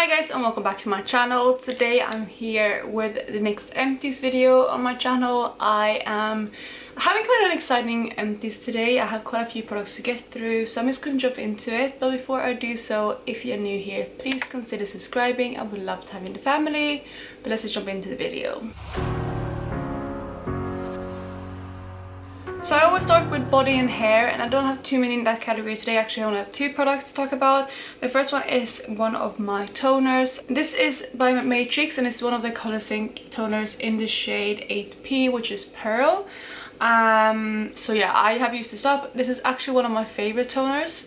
Hi guys and welcome back to my channel. Today I'm here with the next Empties video on my channel. I am having quite an exciting Empties today. I have quite a few products to get through, so I'm just going to jump into it. But before I do so, if you're new here, please consider subscribing. I would love to have you in the family. But let's just jump into the video. So I always start with body and hair, and I don't have too many in that category today. Actually, I only have two products to talk about. The first one is one of my toners. This is by Matrix and it's one of the Color Sync toners in the shade 8P, which is Pearl. So yeah, I have used this up. This is actually one of my favorite toners.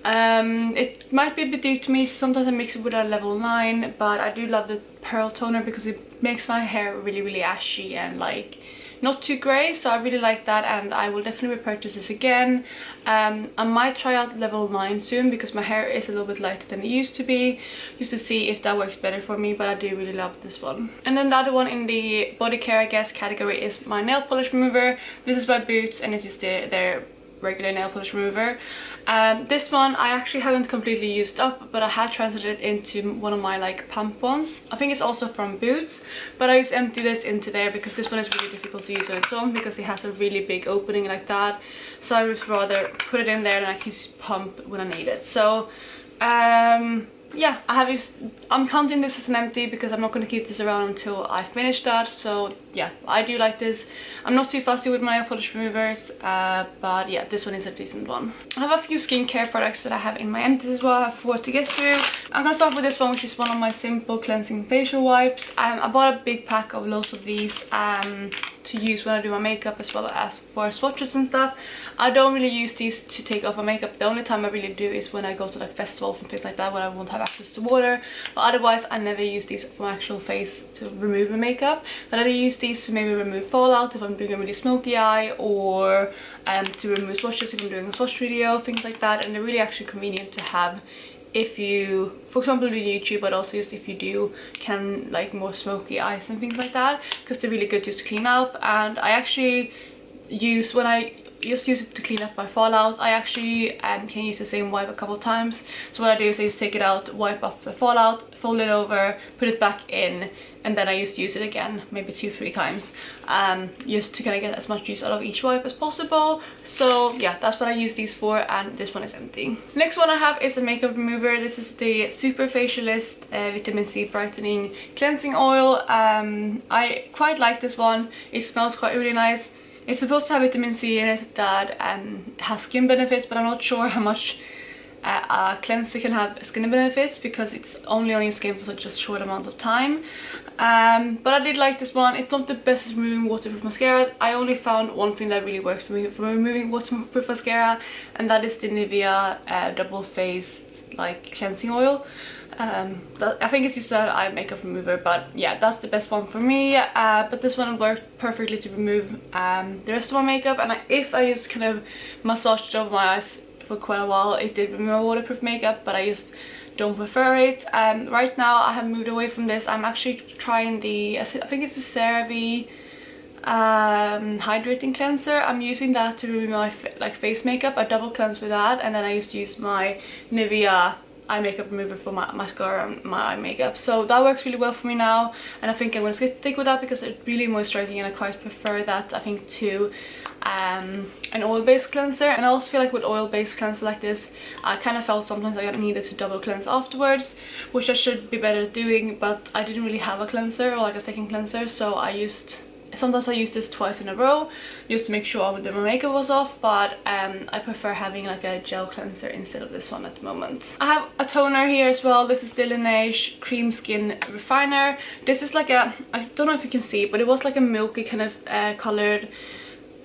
It might be a bit deep to me. Sometimes I mix it with a level 9, but I do love the Pearl toner because it makes my hair really ashy and like not too grey, so I really like that, and I will definitely repurchase this again. I might try out level 9 soon because my hair is a little bit lighter than it used to be, just to see if that works better for me, but I do really love this one. And then the other one in the body care, I guess, category is my nail polish remover. This is by Boots and it's just their regular nail polish remover. This one I actually haven't completely used up, but I have transferred it into one of my like pump ones. I think it's also from Boots, but I just empty this into there because this one is really difficult to use on its own because it has a really big opening like that. So I would rather put it in there and I can just pump when I need it. So yeah, I'm counting this as an empty because I'm not going to keep this around until I finish that. So yeah, I do like this. I'm not too fussy with my nail polish removers, but yeah, this one is a decent one. I have a few skincare products that I have in my empties as well. I have 4 to get through. I'm going to start with this one, which is one of my simple cleansing facial wipes. I bought a big pack of loads of these to use when I do my makeup, as well as for swatches and stuff. I don't really use these to take off my makeup. The only time I really do is when I go to like festivals and things like that, when I won't have access to water. But otherwise I never use these for my actual face to remove my makeup, but I do use these to maybe remove fallout if I'm doing a really smoky eye, or to remove swatches if I'm doing a swatch video, things like that. And they're really actually convenient to have if you, for example, do YouTube, but also just if you do like more smoky eyes and things like that, because they're really good just to clean up. And I actually use, when I just use it to clean up my fallout, I actually can use the same wipe a couple of times. So what I do is I just take it out, wipe off the fallout, fold it over, put it back in, and then I used to use it again maybe 2-3 times, just to kind of get as much use out of each wipe as possible. So yeah, that's what I use these for, and this one is empty. Next one I have is a makeup remover. This is the Super Facialist Vitamin C Brightening Cleansing Oil. I quite like this one. It smells quite really nice. It's supposed to have vitamin C in it that has skin benefits, but I'm not sure how much a cleanser can have skin benefits because it's only on your skin for such a short amount of time. But I did like this one. It's not the best at removing waterproof mascara. I only found one thing that really works for me for removing waterproof mascara, and that is the Nivea double faced like cleansing oil. I think it's just an eye makeup remover, but yeah, that's the best one for me. But this one worked perfectly to remove the rest of my makeup, and if I just kind of massaged it over my eyes for quite a while, it did remove my waterproof makeup, but I just don't prefer it. Right now I have moved away from this. I'm actually trying the, I think it's the CeraVe hydrating cleanser. I'm using that to remove my face makeup. I double cleanse with that, and then I used to use my Nivea eye makeup remover for my mascara and my eye makeup. So that works really well for me now, and I think I'm going to stick with that because it's really moisturizing, and I quite prefer that, I think, to an oil-based cleanser. And I also feel like with oil-based cleanser like this, I kind of felt sometimes I needed to double cleanse afterwards, which I should be better at doing, but I didn't really have a cleanser or like a second cleanser, so sometimes I use this twice in a row just to make sure that my makeup was off, but I prefer having like a gel cleanser instead of this one at the moment. I have a toner here as well. This is the Laneige Cream Skin Refiner. This is like a, I don't know if you can see, but it was like a milky kind of colored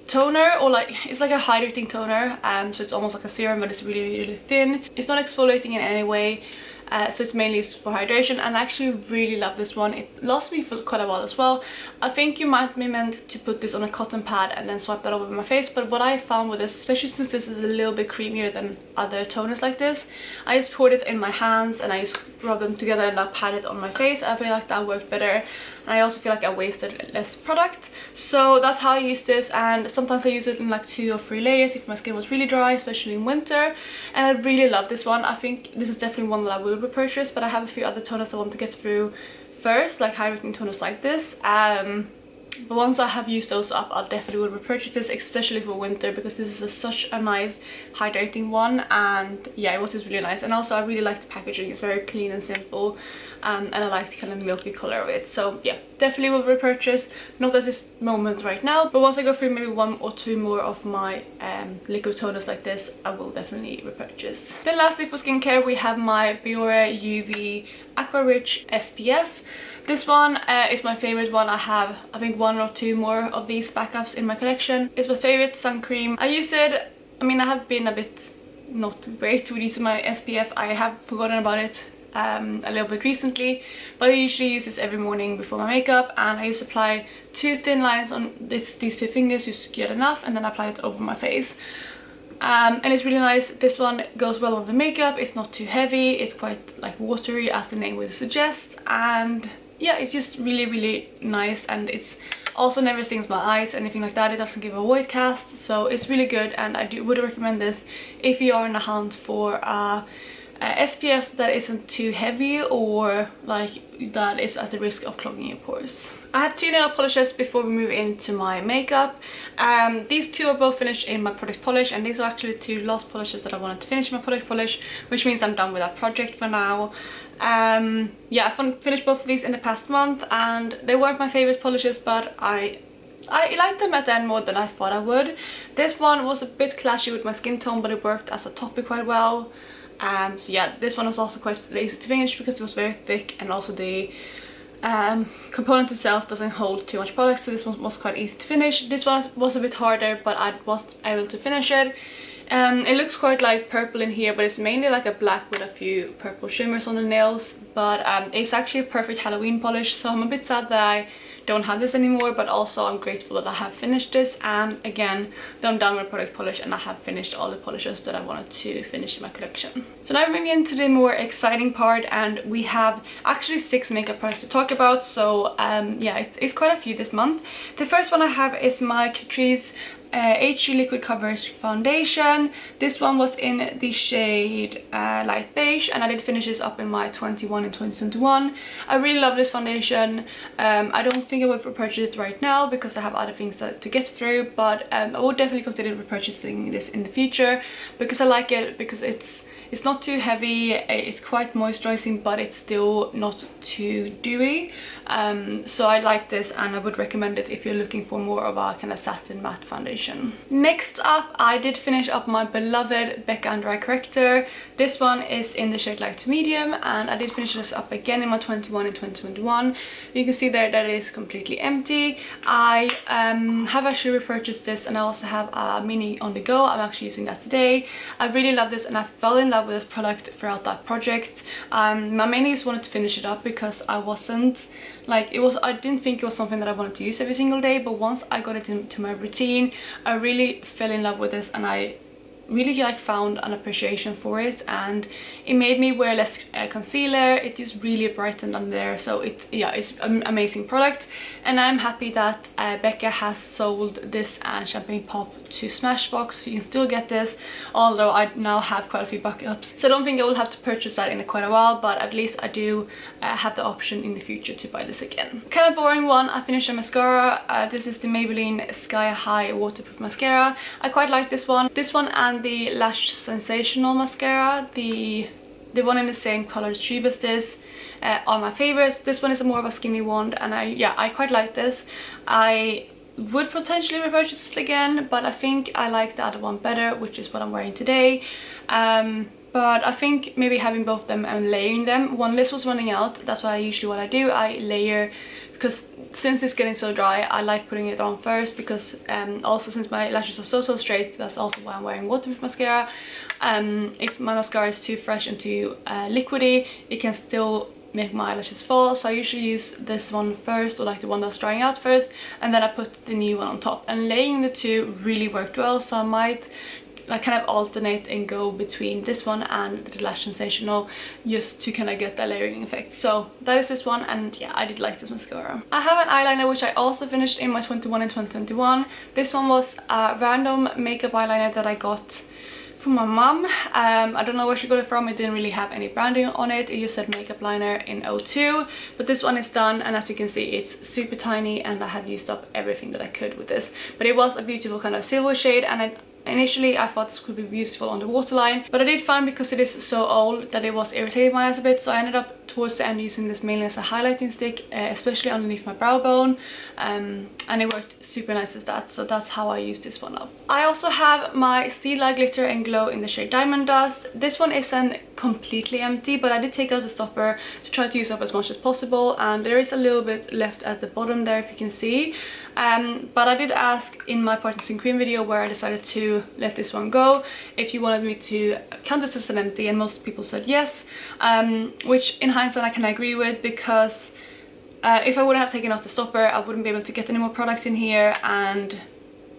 toner, or like it's like a hydrating toner, so it's almost like a serum, but it's really thin. It's not exfoliating in any way. So it's mainly used for hydration, and I actually really love this one. It lasts me for quite a while as well. I think you might be meant to put this on a cotton pad and then swipe that over my face, but what I found with this, especially since this is a little bit creamier than other toners like this, I just poured it in my hands and I just rubbed them together and I pat it on my face. I feel like that worked better. and I also feel like I wasted less product. So that's how I use this, and sometimes I use it in like 2 or 3 layers if my skin was really dry, especially in winter. And I really love this one. I think this is definitely one that I will repurchase, but I have a few other toners I want to get through first, like hydrating toners like this. But once I have used those up, I'll definitely will repurchase this, especially for winter, because this is such a nice hydrating one. And yeah, it was just really nice. And also I really like the packaging. It's very clean and simple, and I like the kind of milky color of it. So yeah, definitely will repurchase. Not at this moment right now, but once I go through maybe 1 or 2 more of my liquid toners like this, I will definitely repurchase. Then lastly, for skincare, we have my Biore UV Aqua Rich SPF. This one is my favorite one. I have, I think, 1 or 2 more of these backups in my collection. It's my favorite sun cream. I use it, I mean, I have been a bit not great with using my SPF. I have forgotten about it a little bit recently, but I usually use this every morning before my makeup, and I just apply 2 thin lines on these 2 fingers, just get enough, and then apply it over my face. And it's really nice. This one goes well on the makeup. It's not too heavy. It's quite like watery, as the name would suggest, and yeah, it's just really nice, and it's also never stings my eyes, anything like that. It doesn't give a white cast, so it's really good, and I would recommend this if you are in a hunt for a SPF that isn't too heavy, or like that is at the risk of clogging your pores. I have 2 nail polishes before we move into my makeup. These 2 are both finished in my product polish, and these are actually the 2 last polishes that I wanted to finish in my product polish, which means I'm done with that project for now. Yeah, I finished both of these in the past month, and they weren't my favorite polishes, but I liked them at the end more than I thought I would. This one was a bit clashy with my skin tone, but it worked as a topic quite well. So yeah, this one was also quite easy to finish because it was very thick, and also the component itself doesn't hold too much product, so this one was quite easy to finish. This one was a bit harder, but I was able to finish it. It looks quite like purple in here, but it's mainly like a black with a few purple shimmers on the nails. But it's actually a perfect Halloween polish, so I'm a bit sad that I don't have this anymore, but also I'm grateful that I have finished this, and again that I'm done with product polish and I have finished all the polishes that I wanted to finish in my collection. So now we're moving into the more exciting part, and we have actually 6 makeup products to talk about. So yeah, it's quite a few this month. The first one I have is my Catrice HG Liquid Coverage Foundation. This one was in the shade light beige, and I did finish this up in my 21 and 2021. I really love this foundation. I don't think I would repurchase it right now because I have other things to get through, but I would definitely consider repurchasing this in the future because I like it, because it's not too heavy, it's quite moisturizing, but it's still not too dewy. So I like this, and I would recommend it if you're looking for more of a kind of satin matte foundation. Next up, I did finish up my beloved Becca Under Eye Corrector. This one is in the shade light to medium, and I did finish this up again in my 21 and 2021. You can see there that it is completely empty. I have actually repurchased this, and I also have a mini on the go. I'm actually using that today. I really love this, and I fell in love with this product throughout that project. My mainly just wanted to finish it up because I wasn't like, I didn't think it was something that I wanted to use every single day, but once I got it into my routine, I really fell in love with this, and I really like found an appreciation for it, and it made me wear less concealer. It just really brightened under there, so it's an amazing product, and I'm happy that Becca has sold this and Champagne Pop to Smashbox, so you can still get this, although I now have quite a few backups, so I don't think I will have to purchase that in quite a while, but at least I do have the option in the future to buy this again. Kind of boring one, I finished a mascara. This is the Maybelline Sky High Waterproof Mascara. I quite like this one and the Lash Sensational Mascara, the one in the same color tube as this, are my favorites. This one is more of a skinny one, and I quite like this. I would potentially repurchase it again, but I think I like the other one better, which is what I'm wearing today. But I think maybe having both of them and layering them. When this was running out, that's what I do. I layer, because since it's getting so dry, I like putting it on first, because also since my lashes are so straight, that's also why I'm wearing waterproof mascara. If my mascara is too fresh and too liquidy, it can still make my eyelashes fall, so I usually use this one first, or like the one that's drying out first, and then I put the new one on top, and laying the two really worked well, so I might like kind of alternate and go between this one and the Lash Sensational, just to kind of get that layering effect. So that is this one, and yeah, I did like this mascara. I have an eyeliner which I also finished in my 21 and 2021. This one was a random makeup eyeliner that I got from my mom. I don't know where she got it from. It didn't really have any branding on it. It just said makeup liner in 02, but this one is done, and as you can see, it's super tiny, and I have used up everything that I could with this. But it was a beautiful kind of silver shade, and initially I thought this could be useful on the waterline, but I did find, because it is so old, that it was irritating my eyes a bit, so I ended up towards the end using this mainly as a highlighting stick, especially underneath my brow bone, and it worked super nice as that, so that's how I used this one up. I also have my Stila Glitter and Glow in the shade Diamond Dust. This one isn't completely empty, but I did take out the stopper to try to use up as much as possible, and there is a little bit left at the bottom there, if you can see. But I did ask in my Partners in Cream video, where I decided to let this one go, if you wanted me to count this as an empty, and most people said yes, which in hindsight I can agree with, because if I wouldn't have taken off the stopper, I wouldn't be able to get any more product in here, and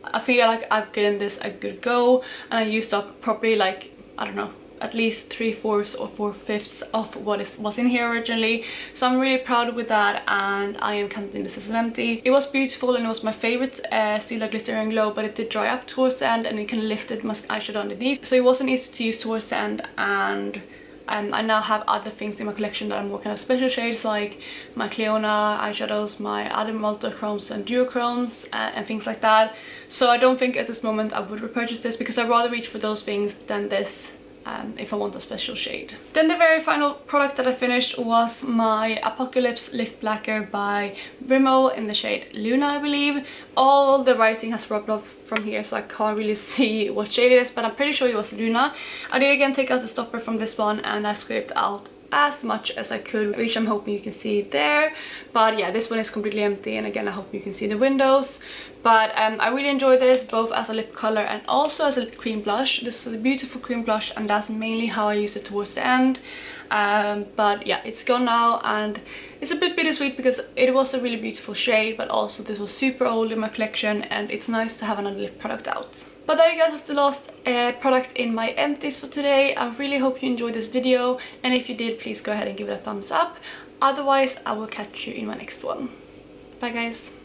I feel like I've given this a good go, and I used up probably, like, I don't know, at least 3/4 or 4/5 of what was in here originally. So I'm really proud with that, and I am counting this as an empty. It was beautiful, and it was my favorite Stila Glitter and Glow, but it did dry up towards the end, and it kind of lifted my eyeshadow underneath, so it wasn't easy to use towards the end. And I now have other things in my collection that are more kind of special shades, like my Cleona eyeshadows, my other multichromes and duochromes, and things like that. So I don't think at this moment I would repurchase this, because I'd rather reach for those things than this, if I want a special shade. Then the very final product that I finished was my Apocalypse Lip Blacker by Rimmel in the shade Luna, I believe. All the writing has rubbed off from here, so I can't really see what shade it is, but I'm pretty sure it was Luna. I did again take out the stopper from this one, and I scraped out as much as I could, which I'm hoping you can see there. But yeah, this one is completely empty, and again I hope you can see the windows. But I really enjoy this, both as a lip color and also as a cream blush. This is a beautiful cream blush, and that's mainly how I used it towards the end. But yeah, it's gone now, and it's a bit bittersweet, because it was a really beautiful shade, but also this was super old in my collection, and it's nice to have another lip product out. But there you guys, was the last product in my empties for today. I really hope you enjoyed this video, and if you did, please go ahead and give it a thumbs up. Otherwise, I will catch you in my next one. Bye guys.